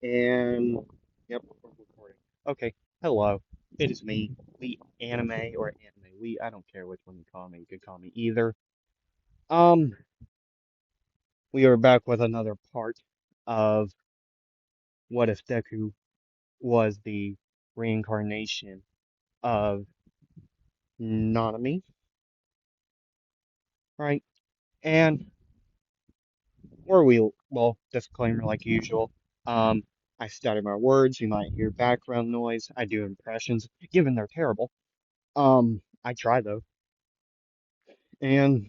And yep, we're recording. Okay, hello. It is me, the anime or anime. I don't care which one you call me. You could call me either. Um, we are back with another part of what if Deku was the reincarnation of Nanami, right? And well, disclaimer like usual. Um, I stutter my words. You might hear background noise. I do impressions, given they're terrible. I try though. And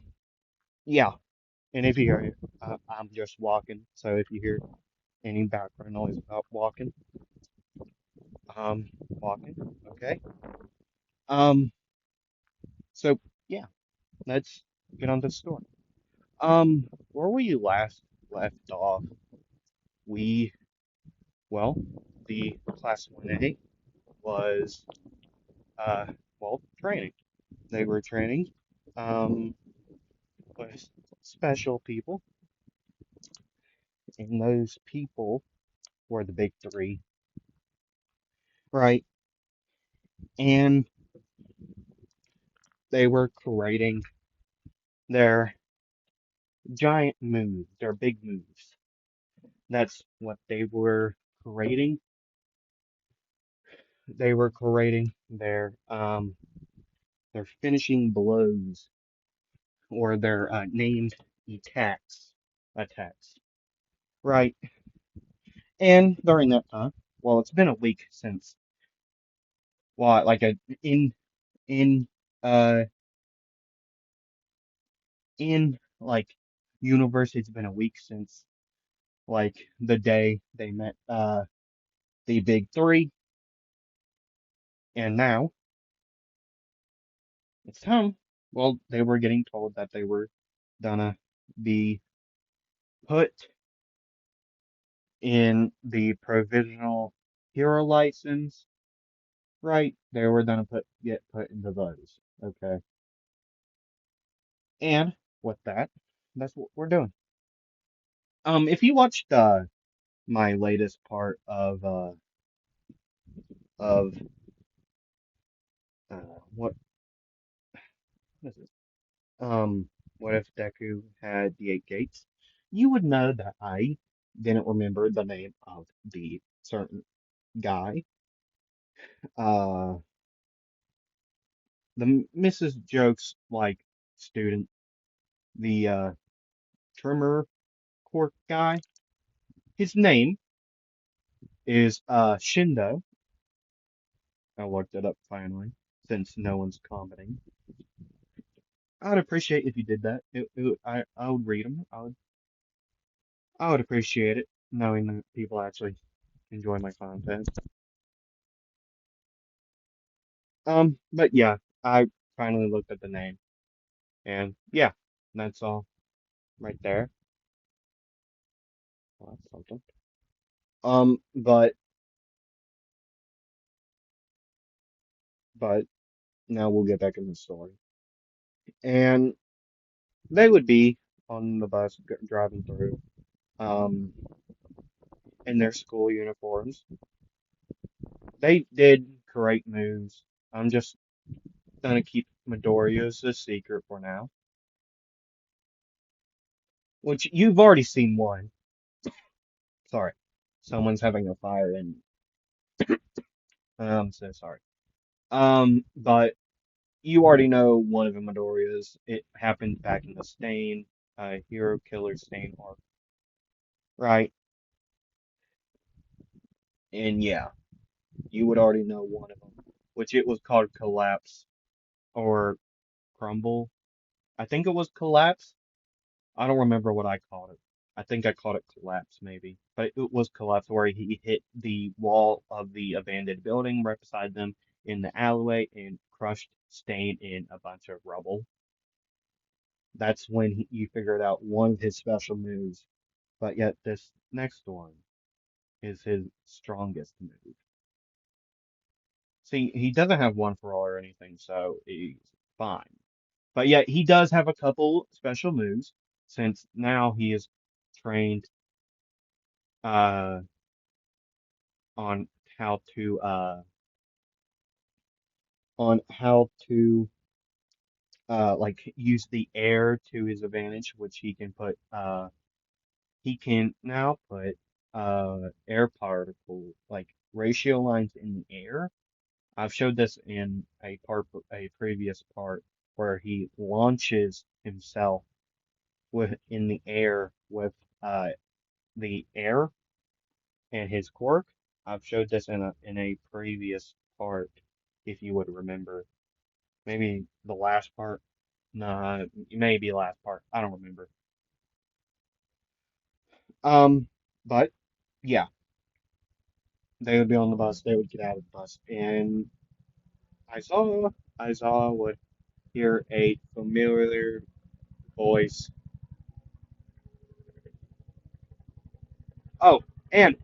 yeah, and if you hear, I'm just walking. So if you hear any background noise about walking, okay. Um, so yeah, let's get on to the story. Where we last left off, we, well, the class 1A was, uh, training. They were training, um, with special people, and those people were the big three, right? And they were creating their giant moves, their big moves. That's what they were creating. They were creating their finishing blows or their named attacks. Right. And during that time, well, it's been a week since like a in uh in like universe, it's been a week since like the day they met the big three, and now it's time. Well, they were getting told that they were gonna be put in the provisional hero license, right? They were gonna get put into those. Okay. And with that, that's what we're doing. If you watched my latest part of what is it? What if Deku had the eight gates? You would know that I didn't remember the name of the certain guy. Uh, the Mrs. Jokes like student, the trimmer cork guy. His name is Shindo. I looked it up finally, since no one's commenting. I'd appreciate if you did that. I would read them. I would appreciate it, knowing that people actually enjoy my content. But yeah, I finally looked at the name, and yeah, that's all right there. Well, that's something. But but now we'll get back in the story. And they would be on the bus driving through, um, in their school uniforms. They did great moves. I'm just gonna keep Midoriya's a secret for now, which you've already seen one. Sorry, someone's having a fire, and I'm so sorry. But you already know one of the Midoriya's. It happened back in the Stain, Hero Killer Stain arc, right? And yeah, you would already know one of them, which it was called Collapse or Crumble. I think it was Collapse. I don't remember what I called it. I think I called it Collapse, maybe. But it was Collapse where he hit the wall of the abandoned building right beside them in the alleyway and crushed Stain in a bunch of rubble. That's when you figured out one of his special moves. But yet this next one is his strongest move. See, he doesn't have one for all or anything, so he's fine. But yet he does have a couple special moves since now he is trained. Uh, on how to on how to like use the air to his advantage, which he can now put air particle like ratio lines in the air. I've showed this in a previous part where he launches himself with in the air with the air and his quirk. I've showed this in a previous part, if you would remember. Maybe the last part. Nah, maybe last part. I don't remember. Um, but yeah, they would be on the bus. They would get out of the bus, and I saw would hear a familiar voice. Oh, and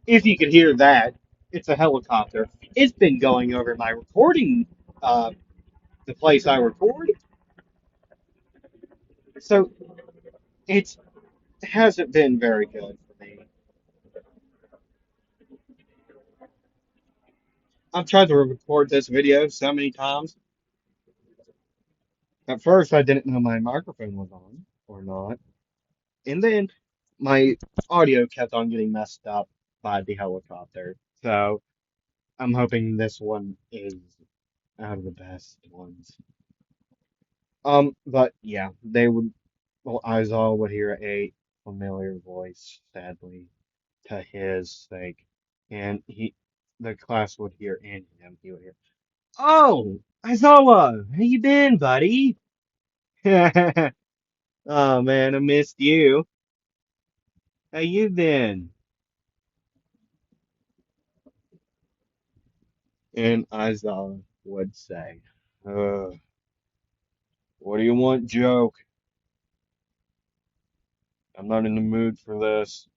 if you could hear that, it's a helicopter. It's been going over my recording, uh, the place I record, so it hasn't been very good for me. I've tried to record this video so many times. At first, I didn't know my microphone was on or not, and then my audio kept on getting messed up by the helicopter. So I'm hoping this one is out of the best ones. But yeah, they would. Well, Aizawa would hear a familiar voice, sadly, to his sake, and the class would hear, and him, he would hear, "Oh, Aizawa, how you been, buddy?" Oh man, I missed you. How you been? And Aizawa would say, "What do you want, joke? I'm not in the mood for this."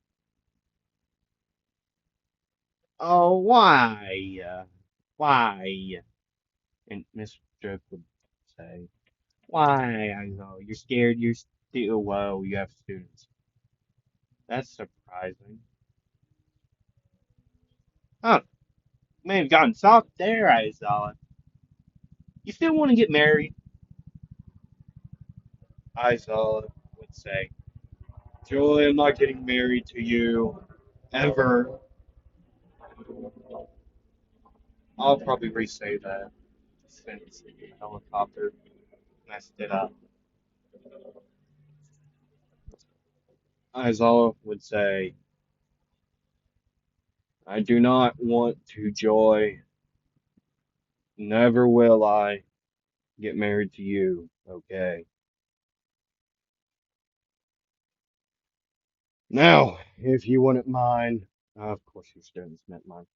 Oh, why? Why? And Miss Joke would say, "Why? I know you're scared. You're still whoa. You have students. That's surprising. Huh? May have gotten soft there. I saw it. You still want to get married?" I saw it. Would say, "Joy, I'm not getting married to you ever." I'll probably re-say that since the helicopter messed it up. Aizawa would say, "I do not want to, Joy. Never will I get married to you, okay? Now, if you wouldn't mind, of course your students meant mine."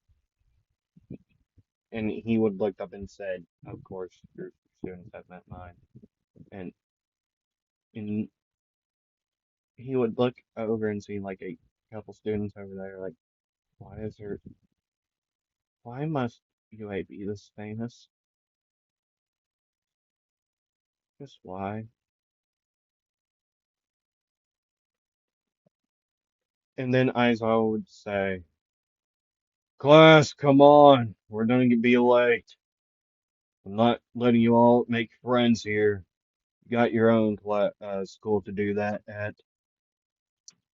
And he would look up and said, "Of course your students have meant mine." And and he would look over and see like a couple students over there, like, why must UA be this famous? Just why? And then Aizawa would say, "Class, come on, we're gonna be late. I'm not letting you all make friends here. You got your own school to do that at.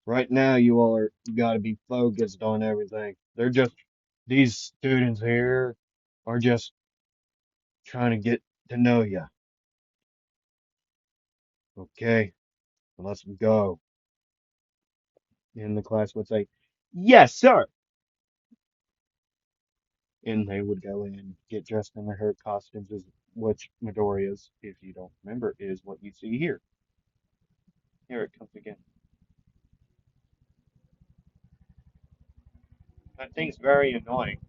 Right now, you gotta be focused on everything. These students here are just trying to get to know you. Okay, so let's go." And the class would say, "Yes, sir." And they would go in and get dressed in their costumes, which Midoriya's, if you don't remember, is what you see here. Here it comes again. That thing's very annoying.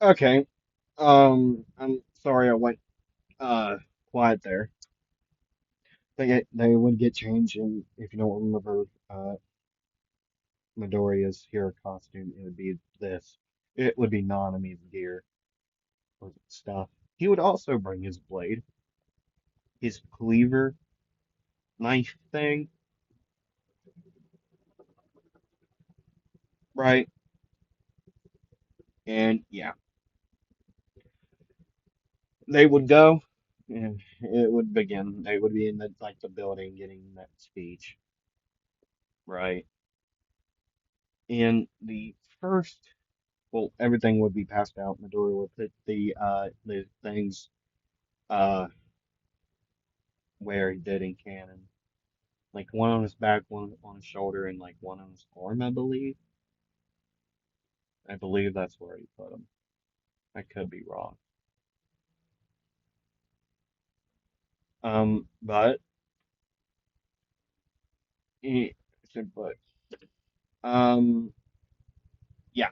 Okay, I'm Sorry, I went uh quiet there. They would get changed, and if you don't remember Midoriya's hero costume, it would be this. It would be Nanami's gear or stuff. He would also bring his blade, his cleaver knife thing, right? And yeah, they would go, and it would begin. They would be in the building getting that speech, right? And the first, well, everything would be passed out. Midoriya would put the things uh where he did in canon, like one on his back, one on his shoulder, and like one on his arm, I believe. I believe that's where he put them. I could be wrong. But he, but yeah,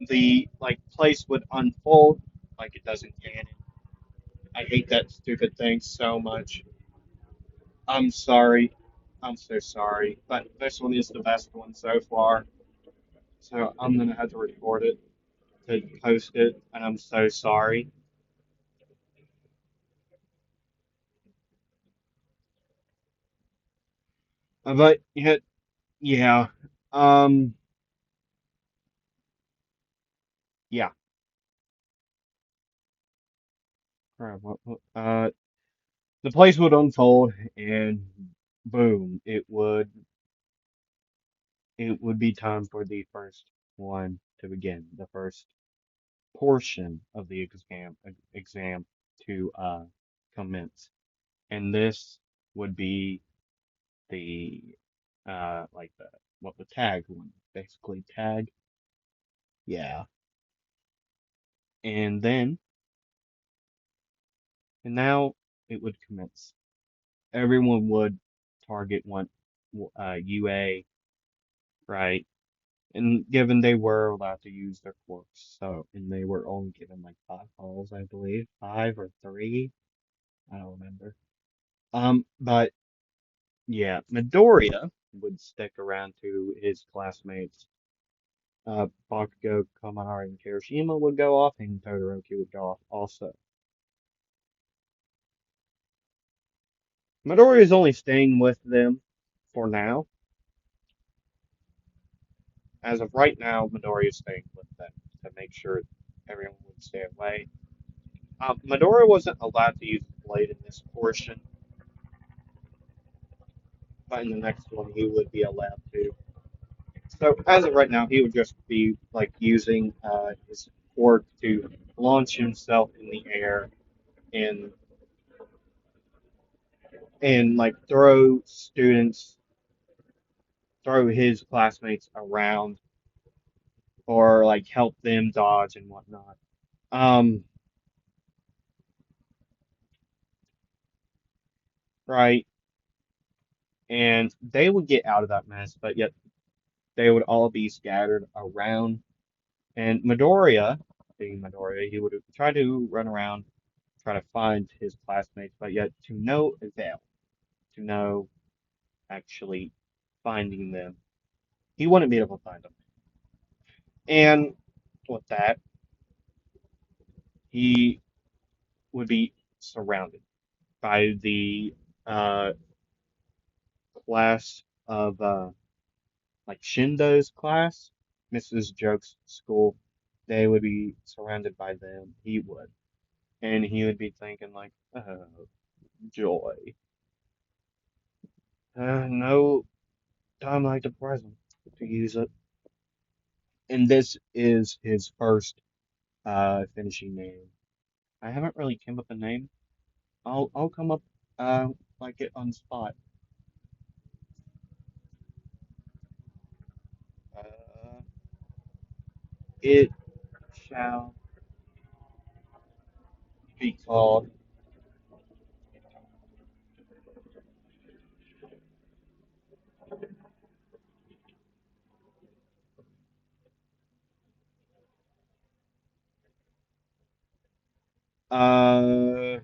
the like place would unfold like it does in canon. I hate that stupid thing so much. I'm sorry. I'm so sorry. But this one is the best one so far. So I'm gonna have to record it to post it, and I'm so sorry. But yeah. Um, yeah. Crap, the place would unfold, and boom, it would be time for the first one to begin. The first portion of the exam to commence, and this would be the like the tag one, basically tag. Yeah, and then and now it would commence. Everyone would target one UA, right? And given they were allowed to use their quirks, so and they were only given like 5 balls, I believe, 5 or 3, I don't remember. But yeah, Midoriya would stick around to his classmates. Bakugo, Kaminari, and Kirishima would go off, and Todoroki would go off also. Midoriya is only staying with them for now. As of right now, Midoriya is staying with them to make sure everyone would stay away. Midoriya wasn't allowed to use the blade in this portion, but in the next one he would be allowed to. So as of right now, he would just be like using his quirk to launch himself in the air and like throw his classmates around or like help them dodge and whatnot. Um, right, and they would get out of that mess, but yet they would all be scattered around. And Midoriya, being Midoriya, he would try to run around, try to find his classmates, but yet to no avail, to no actually finding them. He wouldn't be able to find them. And with that, he would be surrounded by the uh, class of like Shindo's class, Mrs. Joke's school. They would be surrounded by them. He would, and he would be thinking like, "Oh, joy! No time like the present to use it." And this is his first finishing name. I haven't really came up with a name. I'll come up like it on the spot. Uh, it shall be called Uh,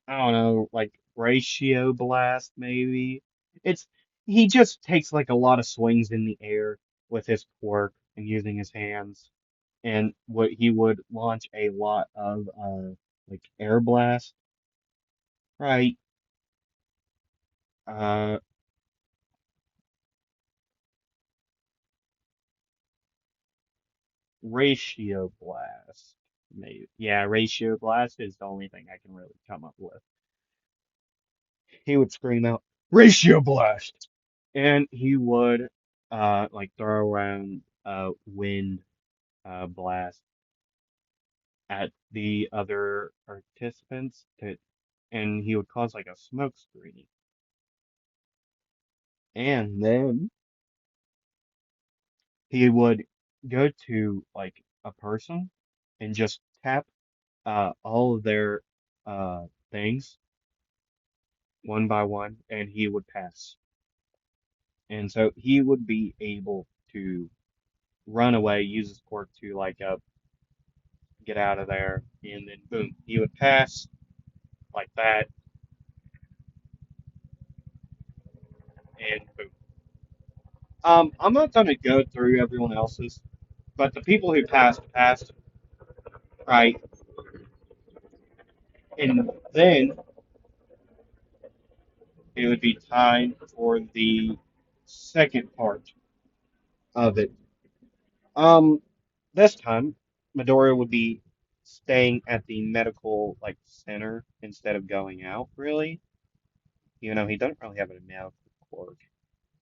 I don't know, like ratio blast maybe. It's he just takes like a lot of swings in the air with his quirk and using his hands, and what he would launch a lot of like air blast, right? Uh, ratio blast. Maybe. Yeah, ratio blast is the only thing I can really come up with. He would scream out, "Ratio blast!" And he would like throw around wind blast at the other participants and he would cause like a smoke screen. And then he would go to like a person and just tap all of their things one by one, and he would pass. And so he would be able to run away, use his quirk to like get out of there, and then boom, he would pass like that, and boom. I'm not gonna go through everyone else's, but the people who passed, right? And then it would be time for the second part of it. Um, this time Midoriya would be staying at the medical like center instead of going out. Really, he doesn't really have a medical quirk.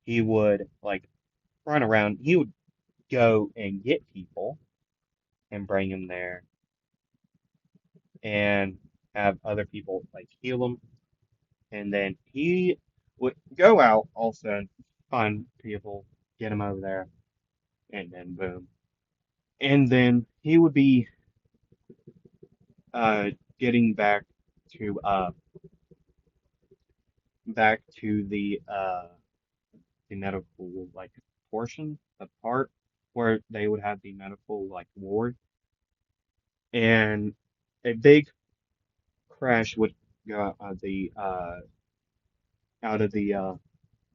He would like run around. He would go and get people and bring them there and have other people like heal them. And then he would go out also and find people, get them over there, and then boom. And then he would be uh getting to uh back to the medical like portion, the part where they would have the medical like ward, and a big crash would go out of the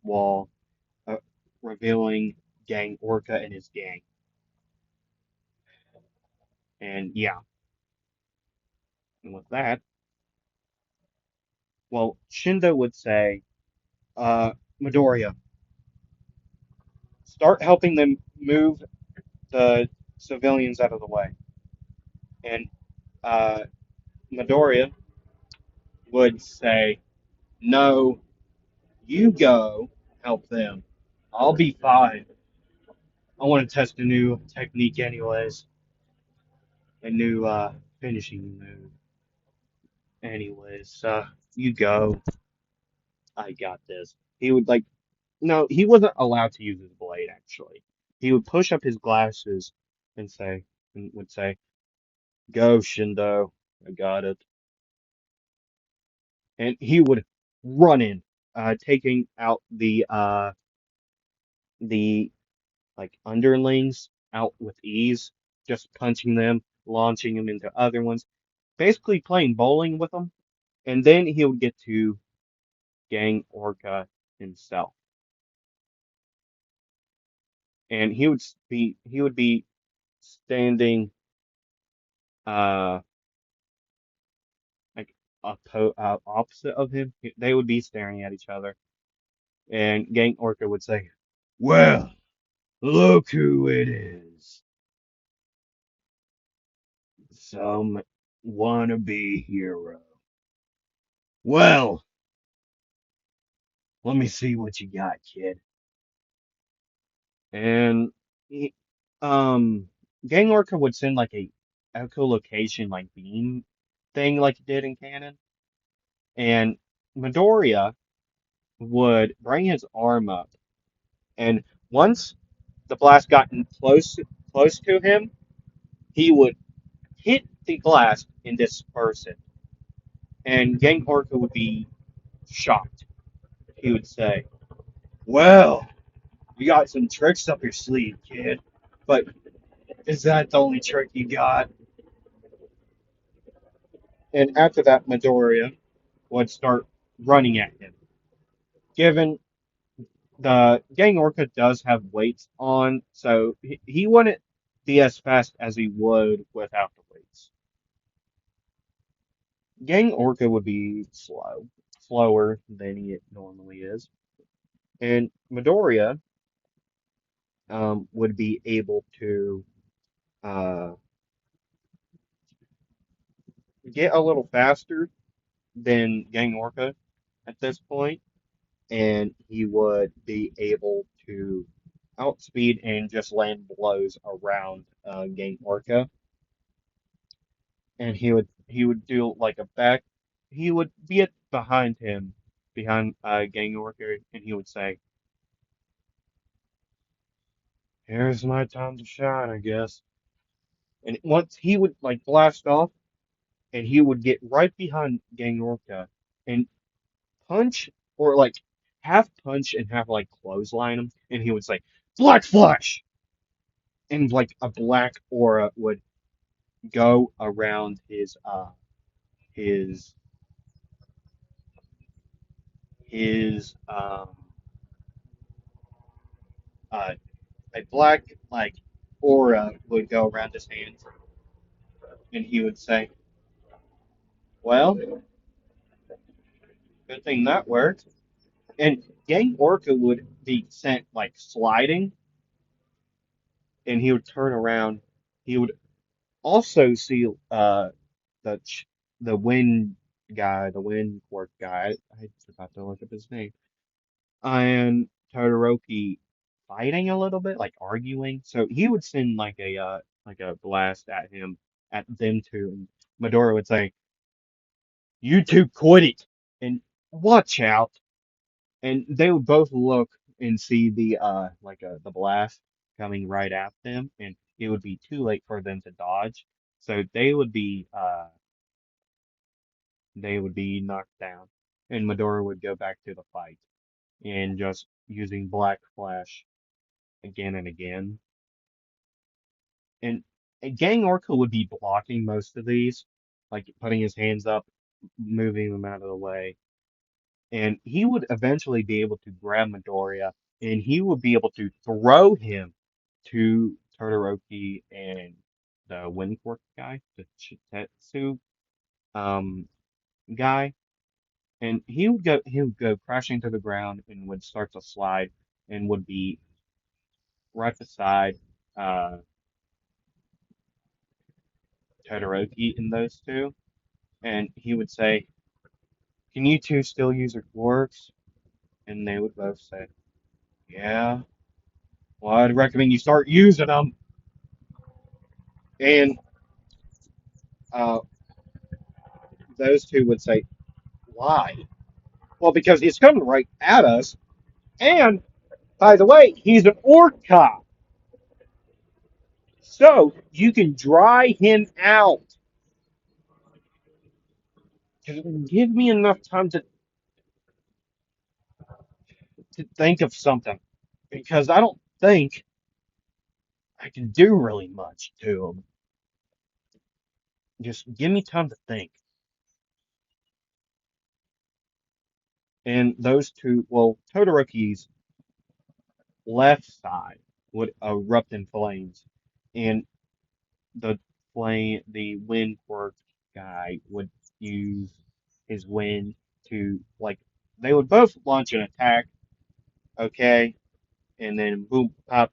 wall, uh, revealing Gang Orca and his gang. And yeah, and with that, well, Shindo would say, Midoriya, start helping them move the civilians out of the way. And uh, Midoriya would say, no, you go help them. I'll be fine. I want to test a new technique anyways, a new finishing move. Anyways, you go. I got this. He would like, no, he wasn't allowed to use his blade actually. He would push up his glasses and would say, go, Shindo. I got it. And he would run in, taking out the like underlings out with ease, just punching them, launching them into other ones, basically playing bowling with them. And then he would get to Gang Orca himself, and he would be standing uh like opposite of him. They would be staring at each other, and Gang Orca would say, "Well, look who it is. Some wannabe hero. Well, let me see what you got, kid." And he, Gang Orca would send like a echolocation like beam thing like it did in canon, and Midoriya would bring his arm up, and once the blast got close to him, he would hit the blast and disperse it. And Gang Orca would be shocked. He would say, "Well, you got some tricks up your sleeve, kid, but Is that the only trick you got? And after that, Midoriya would start running at him. Given the Gang Orca does have weights on, so he wouldn't be as fast as he would without the weights. Gang Orca would be slower than he normally is. And Midoriya would be able to uh, get a little faster than Gang Orca at this point, and he would be able to outspeed and just land blows around Gang Orca, and he would do like a back. He would be behind him, behind Gang Orca, and he would say, "Here's my time to shine, I guess." And once he would like blast off, and he would get right behind Gang Orca and punch or like half punch and half like clothesline him, and he would say, "Black Flash!" And like a black aura would go around his his uh a black like aura would go around his hands, and he would say, "Well, good thing that worked." And Gang Orca would be sent like sliding, and he would turn around. He would also see the the wind guy, the wind quirk guy. I forgot to look up his name. And Todoroki fighting a little bit, like arguing. So he would send like a blast at him at them two, and Midori would say, "You two quit it and watch out." And they would both look and see the blast coming right at them, and it would be too late for them to dodge. So they would be knocked down, and Midori would go back to the fight and just using Black Flash again and again. And Gang Orca would be blocking most of these, like putting his hands up, moving them out of the way. And he would eventually be able to grab Midoriya, and he would be able to throw him to Todoroki and the Windfork guy, the Chitetsu um, guy. And he would go crashing to the ground and would start to slide and would be right beside uh, Todoroki and those two. And he would say, "Can you two still use your quirks?" And they would both say, "Yeah. Well, I'd recommend you start using them." And uh, those two would say, "Why?" Well, because it's coming right at us. And by the way, he's an orca, so you can dry him out. Give me enough time to think of something, because I don't think I can do really much to him. Just give me time to think. And those two, well, Todoroki's left side would erupt in flames, and the wind quirk guy would use his wind to like they would both launch an attack, okay, and then boom, pop,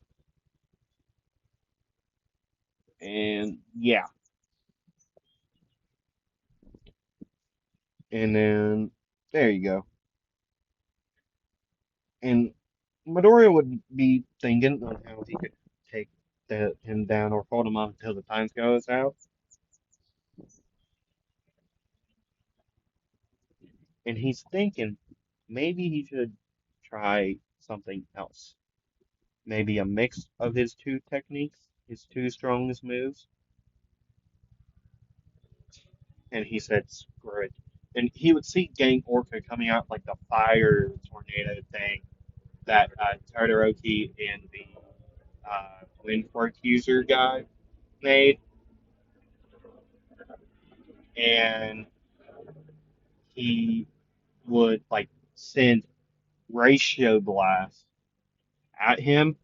and yeah, and then there you go. And Midoriya would be thinking on how he could take him down or hold him up until the time goes out, and he's thinking maybe he should try something else. Maybe a mix of his two techniques, his two strongest moves. And he said, "Screw it." And he would see Gang Orca coming out like the fire tornado thing that Todoroki and the Windfork user guy. made, and he would like send ratio blasts at him,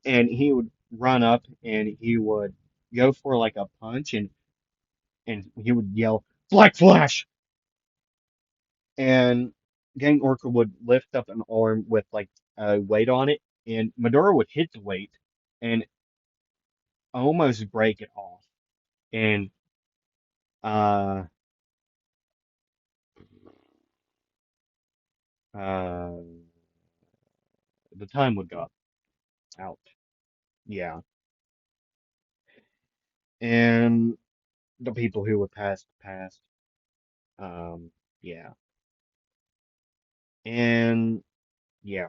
and he would run up and he would go for like a punch, and he would yell Black Flash, and Gang Orca would lift up an arm with like a weight on it, and Medora would hit the weight and almost break it off, and uh uh the time would go out. Yeah, and the people who would pass passed. Yeah, and yeah,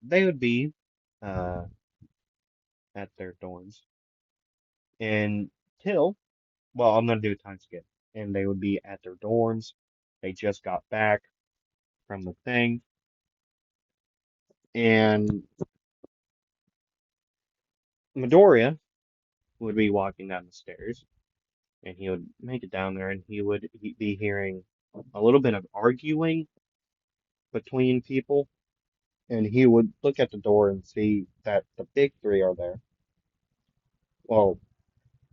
they would be uh at their dorms until, well, I'm gonna do a time skip, and they would be at their dorms. They just got back from the thing, and Midoriya would be walking down the stairs, and he would make it down there, and he'd be hearing a little bit of arguing between people, and he would look at the door and see that the big three are there. Well,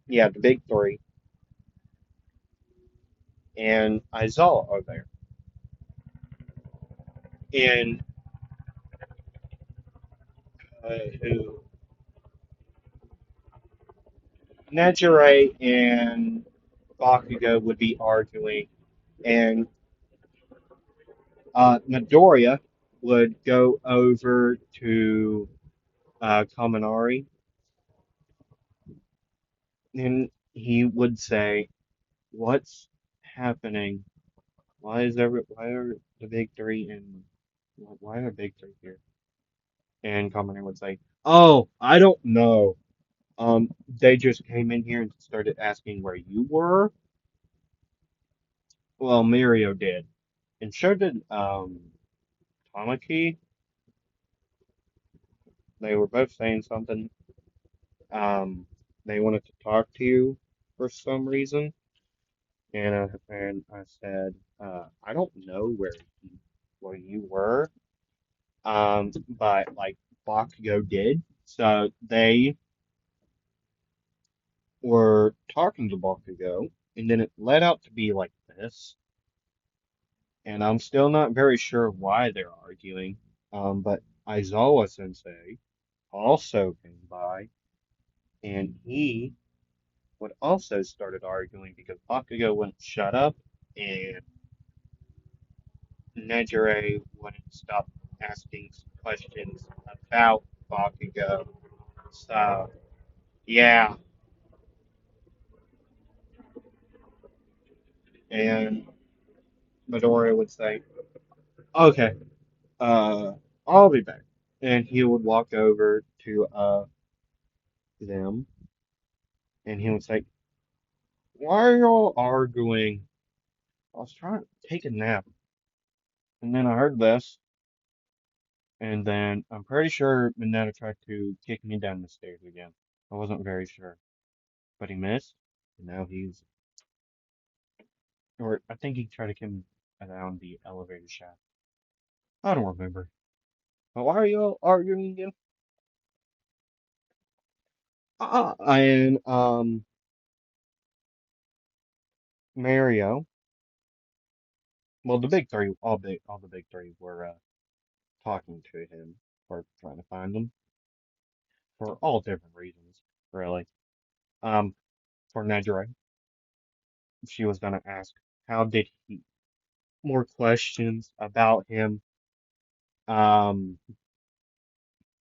yeah, the big three and Aizawa are there, and who Nejire and Bakugo would be arguing, and Midoriya would go over to Kaminari, and he would say, "What's happening? Why are the big three and why are big three here?" And Kaminari would say, "Oh, I don't know. They just came in here and started asking where you were. Well, Mirio did, and so did Tamaki. They were both saying something. Um, they wanted to talk to you for some reason." And I said, I don't know where you were, but like Bakugo did. So they were talking to Bakugo, and then it led out to be like this. And I'm still not very sure why they're arguing. But Aizawa Sensei also came by, and he would also started arguing because Bakugo wouldn't shut up, and Nejire wouldn't stop asking questions about Bakugo. So, yeah, and Midoriya would say, okay, uh, I'll be back. And he would walk over to them, and he would say, why are y'all arguing? I was trying to take a nap, and then I heard this, and then I'm pretty sure Mineta tried to kick me down the stairs again. I wasn't very sure, but he missed, and now he's, or I think he tried to kick me down the elevator shaft. I don't remember. But why are y'all arguing again? And Mario. Well, the big three, all the big three were talking to him or trying to find him for all different reasons, really. Um, for Nejire, she was gonna ask how did he more questions about him. Um,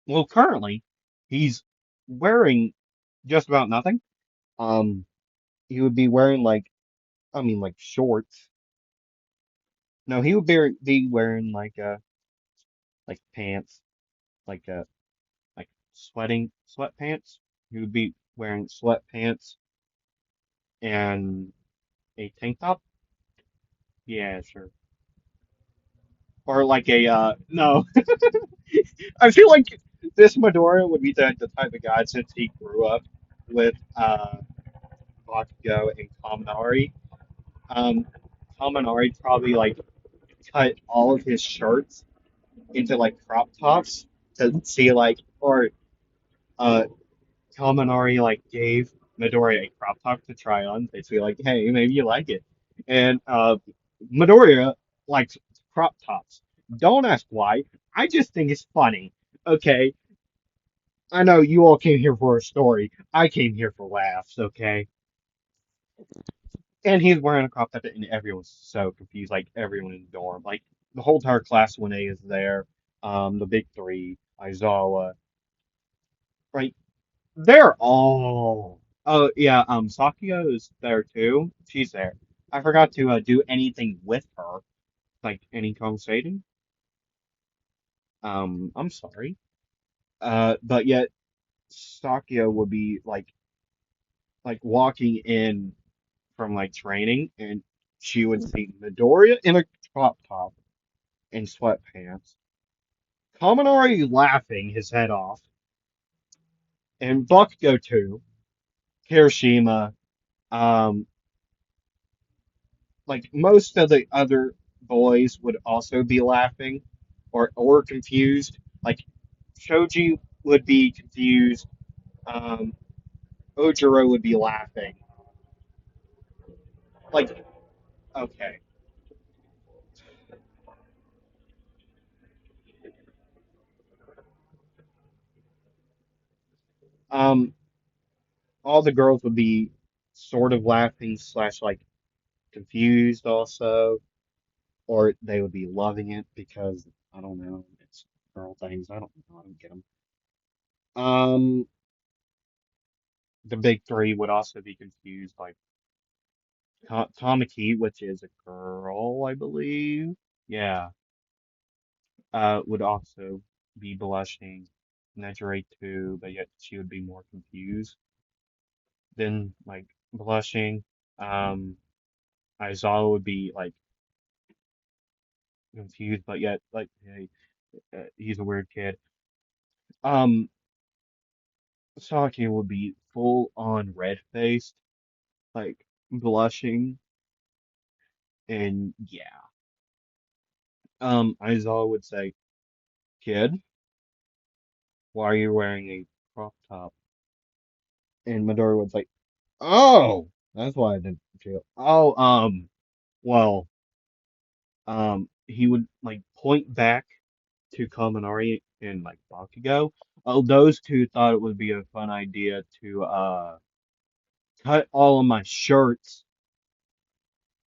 well, currently he's wearing just about nothing. Um, he would be wearing like, I mean, like shorts. No, he would be wearing like pants, like like sweatpants. He would be wearing sweatpants and a tank top. Yeah, sure. Or like a no. I feel like This Midoriya would be the type of guy since he grew up with Bakugo and Kaminari. Um, Kaminari probably like cut all of his shirts into like crop tops to see like, or uh, Kaminari like gave Midoriya a crop top to try on. Basically, like, hey, maybe you like it, and Midoriya likes crop tops. Don't ask why. I just think it's funny. Okay, I know you all came here for a story. I came here for laughs. Okay, and he's wearing a crop top, and everyone's so confused. Like everyone in the dorm, like the whole entire class 1A is there. The big three, Aizawa, right? They're all. Oh yeah, Sakio is there too. She's there. I forgot to do anything with her, like any conversating. I'm sorry. But yet Sakio would be like walking in from like training, and she would see Midoriya in a crop top and sweatpants, Kaminari laughing his head off, and Bakugo too, Kirishima, um, like most of the other boys would also be laughing or confused. Like Shoji would be confused. Um, Ojiro would be laughing. Like, okay. Um, all the girls would be sort of laughing slash like confused also, or they would be loving it because I don't know, it's girl things. I don't know. I don't get them. Um, the big three would also be confused, like Tamaki, which is a girl, I believe. Yeah. Would also be blushing. Nejire too, but yet she would be more confused than like blushing. Um, Aizawa would be like confused, but yet like hey, he's a weird kid. Um, Saki would be full on red faced, like blushing, and yeah. Aizawa would say, "Kid, why are you wearing a crop top?" And Midori would say, "Oh, that's why I didn't feel. Oh, well, he would like point back to Kaminari and like Bakugo. Oh, those two thought it would be a fun idea to cut all of my shirts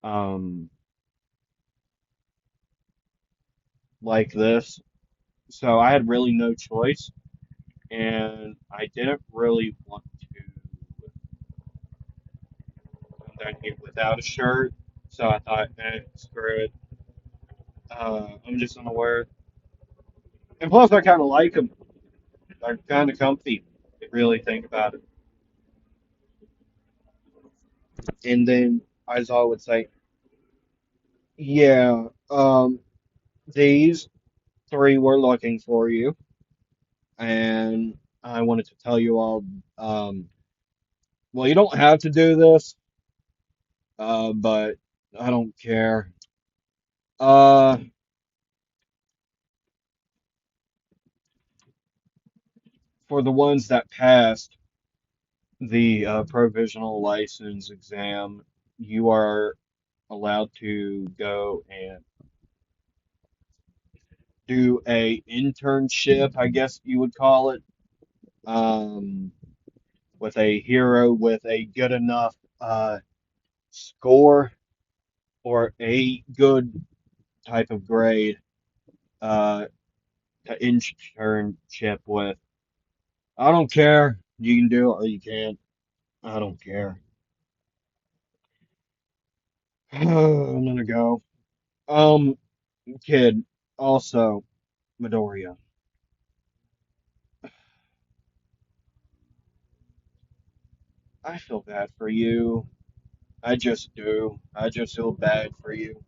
um like this. So I had really no choice, and I didn't really want to come down here without a shirt. So I thought, screw it. I'm just gonna wear it. And plus, I kind of like them. They're kind of comfy. If you really think about it. And then Aizawa would say, "Yeah, these three were looking for you, and I wanted to tell you all. Um, well, you don't have to do this, but I don't care. Uh, for the ones that passed the provisional license exam, you are allowed to go and do a internship, I guess you would call it, um, with a hero with a good enough score or a good type of grade uh, to internship with. I don't care. You can do it or you can't. I don't care. I'm gonna go. Um, kid. Also, Midoriya. I feel bad for you. I just do. I just feel bad for you.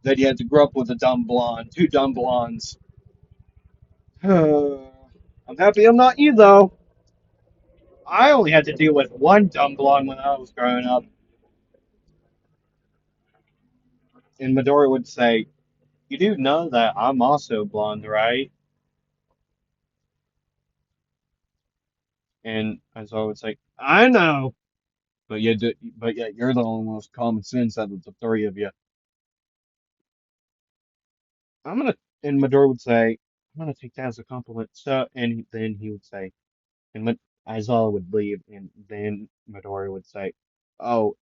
That you had to grow up with a dumb blonde, two dumb blondes. I'm I'm happy I'm not you though. I only had to deal with one dumb blonde when I was growing up. And Midori would say, "You do know that I'm also blonde, right?" And Aizawa would say, "I know, but yet you're the only most common sense out of the three of you." I'm gonna, and Midori would say, "I'm gonna take that as a compliment." So, and then he would say, and Aizawa would leave, and then Midori would say, "Oh,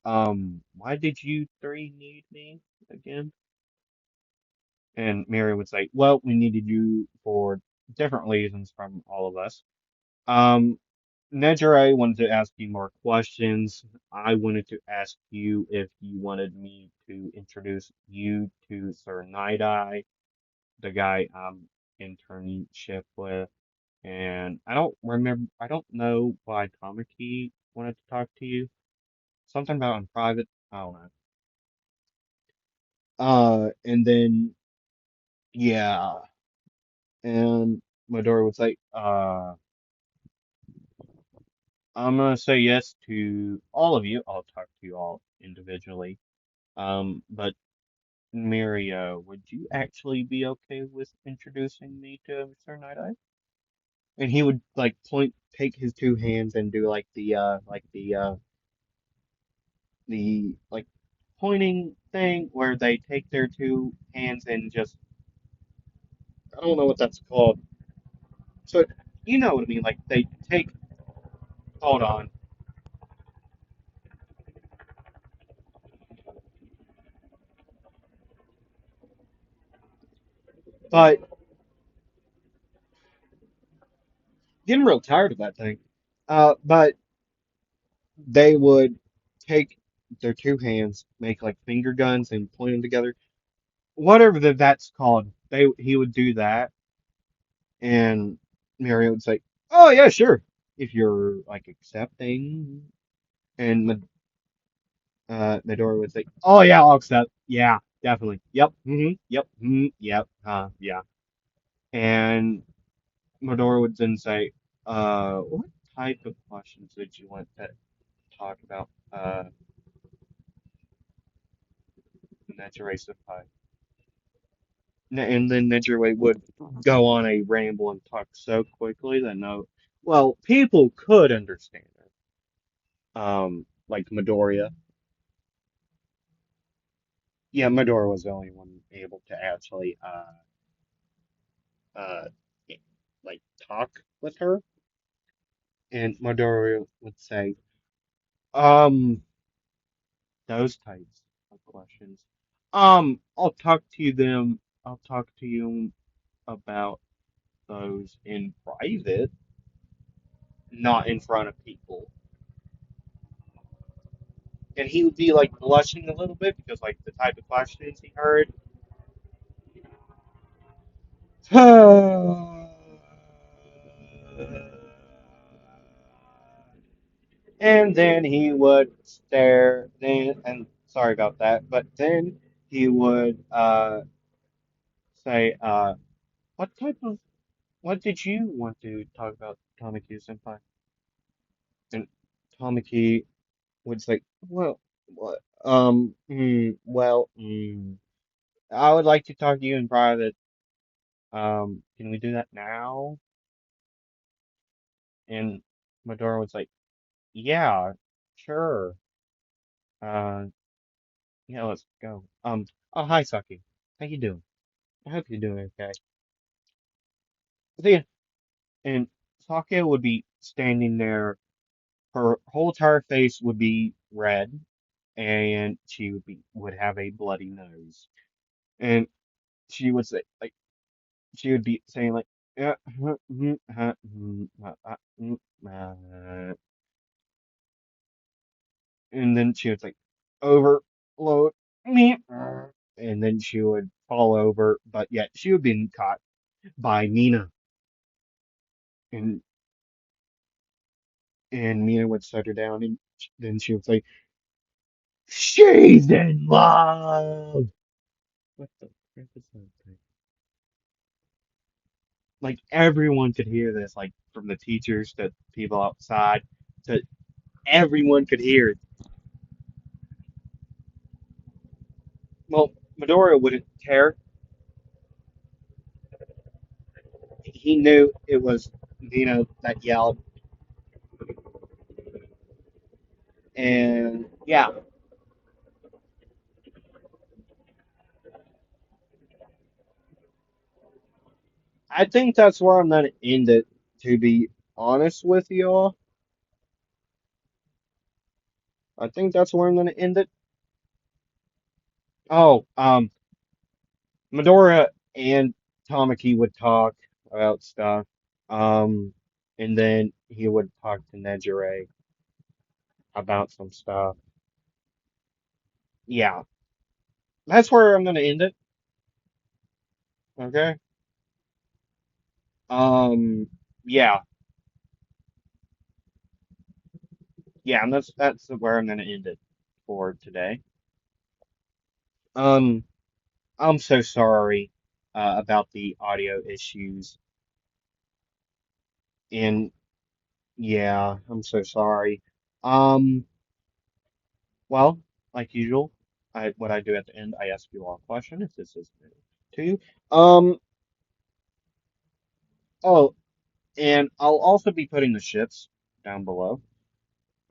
why did you three need me again?" And Mary would say, "Well, we needed you for different reasons from all of us. Um, Nejire wanted to ask you more questions. I wanted to ask you if you wanted me to introduce you to Sir Night Eye, the guy I'm internship with. And I don't know why Tamaki wanted to talk to you. Something about in private. I don't know. And then, yeah. And Midori would say, I'm gonna say yes to all of you. I'll talk to you all individually. But Mirio, would you actually be okay with introducing me to Mr. Night Eye? And he would like take his two hands and do the like pointing thing where they take their two hands and just I don't know what that's called. So you know what I mean? Like they take hold on, but getting real tired of that thing. But they would take their two hands, make like finger guns, and point them together. Whatever that's called, he would do that, and Mary would say, "Oh yeah, sure, if you're like accepting." And Medora would say, "Oh yeah, I'll accept. Yeah, definitely. Yep. Yep. Yep. Yeah." And Medora would then say, what type of questions did you want to talk about? Nejire Senpai. And then Nejire would go on a ramble and talk so quickly that well, people could understand her. Like Midoriya. Yeah, Midoriya was the only one able to actually, uh, like talk with her. And Midoriya would say, um, those types of questions. I'll talk to you about those in private, not in front of people. And he would be like blushing a little bit because like the type of questions he heard. And then he would stare then and sorry about that, but then he would say, what type of what did you want to talk about, Tamaki Senpai? And Tamaki would say, well, what, I would like to talk to you in private. Can we do that now? And Madora was like, yeah, sure. Uh, yeah, let's go. Oh, hi, Saki. How you doing? I hope you're doing okay. See, and Saki would be standing there. Her whole entire face would be red, and would have a bloody nose. And she would say, like, she would be saying, like, yeah, and then she would say, overload me, and then she would fall over, but yet she would be caught by Mina, and Mina would set her down, and then she would say, "She's in love." What the crap is that thing? like everyone could hear this, like from the teachers to people outside to everyone could hear it. Well, Midoriya wouldn't care. He knew it was Nina that yelled, and yeah, I think that's where I'm gonna end it. To be honest with y'all, I think that's where I'm gonna end it. Oh, Midoriya and Tamaki would talk about stuff. Um, and then he would talk to Nejire about some stuff. Yeah, that's where I'm gonna end it. Okay. Um, yeah, yeah, and that's where I'm gonna end it for today. Um, I'm so sorry about the audio issues, and yeah, I'm so sorry. Um, well, like usual, what I do at the end, I ask you all a question if this is new to you. Oh, and I'll also be putting the ships down below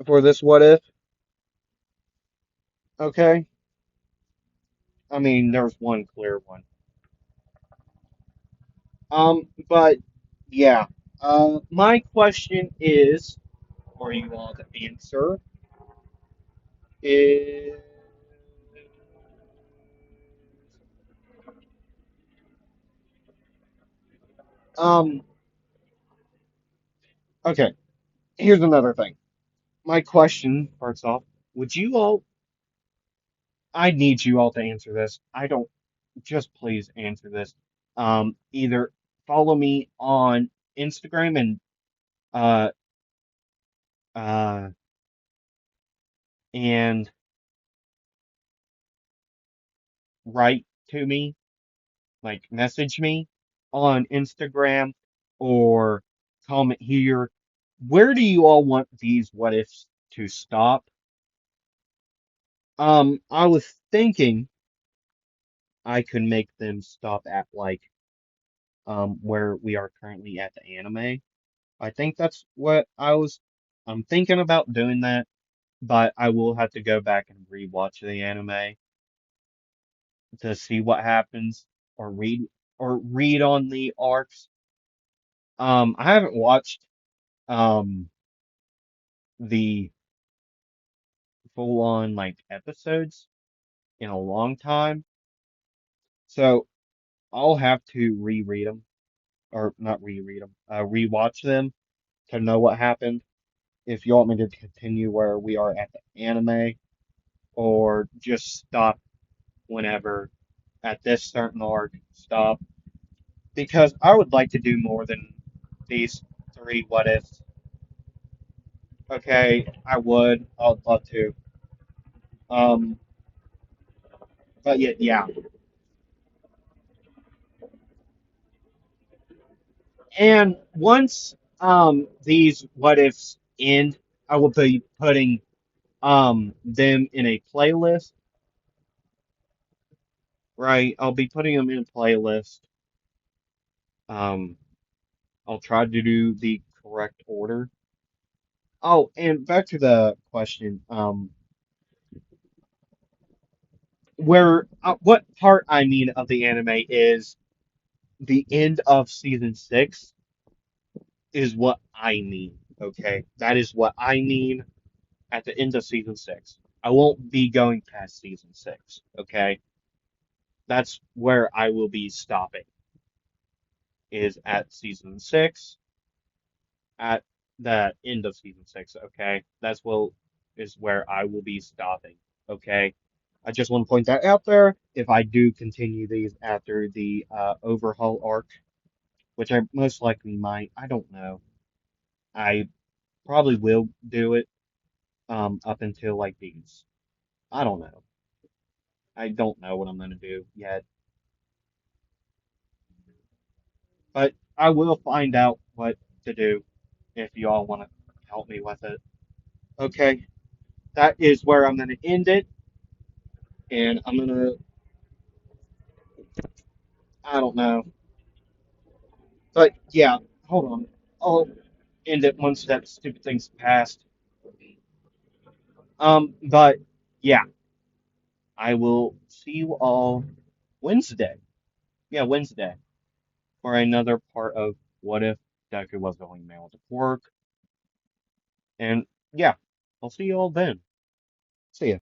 for this what if. Okay. I mean, there's one clear one. But yeah. My question is, for you all to answer, is um. Okay. Here's another thing. My question, first off, would you all? I need you all to answer this. I don't. Just please answer this. Either follow me on Instagram and uh uh and write to me, like message me on Instagram or comment here. Where do you all want these what ifs to stop? I was thinking I could make them stop at like where we are currently at the anime. I think that's what I'm thinking about doing that, but I will have to go back and rewatch the anime to see what happens or read on the arcs. I haven't watched um the full on like episodes in a long time, so I'll have to reread them or not reread them, rewatch them to know what happened. If you want me to continue where we are at the anime or just stop whenever at this certain arc, stop because I would like to do more than these three what ifs. Okay, I would. I'd love to. Um, but yeah. And once these what ifs end, I will be putting them in a playlist, right? I'll be putting them in a playlist. Um, I'll try to do the correct order. Oh, and back to the question. Where what part I mean of the anime is the end of season six is what I mean. Okay, that is what I mean at the end of season six. I won't be going past season six. Okay, that's where I will be stopping. Is at season six, at the end of season six. Okay, that's what is where I will be stopping. Okay, I just want to point that out there. If I do continue these after the overhaul arc, which I most likely might, I don't know. I probably will do it up until like these. I don't know. I don't know what I'm gonna do yet. But I will find out what to do if you all want to help me with it. Okay, that is where I'm going to end it, and I'm going to, I don't know. But yeah, hold on. I'll end it once that stupid thing's passed. But yeah, I will see you all Wednesday. Yeah, Wednesday for another part of What If Deku Was Going Mail to Work. And yeah, I'll see you all then. See ya.